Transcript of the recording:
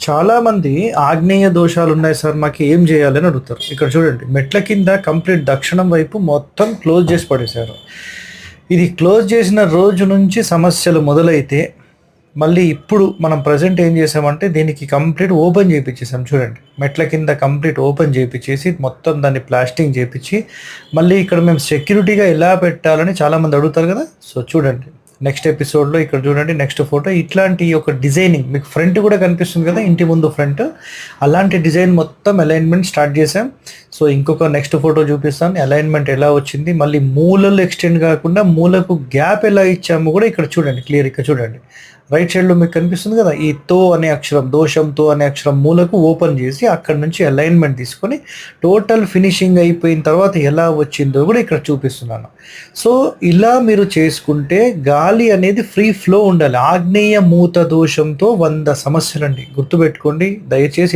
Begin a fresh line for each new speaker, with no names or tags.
చాలామంది ఆగ్నేయ దోషాలున్నాయి సార్ మాకు ఏం చేయాలని అడుగుతారు. ఇక్కడ చూడండి మెట్ల కింద కంప్లీట్ దక్షిణం వైపు మొత్తం క్లోజ్ చేసి పడేశారు. ఇది క్లోజ్ చేసిన రోజు నుంచి సమస్యలు మొదలైతే మళ్ళీ ఇప్పుడు మనం ప్రజెంట్ ఏం చేసామంటే దీనికి కంప్లీట్ ఓపెన్ చేయించేసాం. చూడండి మెట్ల కింద కంప్లీట్ ఓపెన్ చేయించేసి మొత్తం దాన్ని ప్లాస్టింగ్ చేయించి మళ్ళీ ఇక్కడ మేము సెక్యూరిటీగా ఎలా పెట్టాలని చాలామంది అడుగుతారు కదా. సో చూడండి నెక్స్ట్ ఎపిసోడ్లో ఇక్కడ చూడండి నెక్స్ట్ ఫోటో ఇట్లాంటి ఒక డిజైనింగ్ మీకు ఫ్రంట్ కూడా కనిపిస్తుంది కదా, ఇంటి ముందు ఫ్రంట్ అలాంటి డిజైన్ మొత్తం అలైన్మెంట్ స్టార్ట్ చేసాం. సో ఇంకొక నెక్స్ట్ ఫోటో చూపిస్తాను అలైన్మెంట్ ఎలా వచ్చింది. మళ్ళీ మూలలు ఎక్స్టెండ్ కాకుండా మూలకు గ్యాప్ ఎలా ఇచ్చామో కూడా ఇక్కడ చూడండి క్లియర్. ఇక్కడ చూడండి రైట్ సైడ్లో మీకు కనిపిస్తుంది కదా, ఈ తో అనే అక్షరం దోషంతో అనే అక్షరం మూలకు ఓపెన్ చేసి అక్కడ నుంచి అలైన్మెంట్ తీసుకొని టోటల్ ఫినిషింగ్ అయిపోయిన తర్వాత ఎలా వచ్చిందో కూడా ఇక్కడ చూపిస్తున్నాను. సో ఇలా మీరు చేసుకుంటే గాలి అనేది ఫ్రీ ఫ్లో ఉండాలి. ఆగ్నేయ మూత దోషంతో 100 సమస్యలండి, గుర్తుపెట్టుకోండి దయచేసి.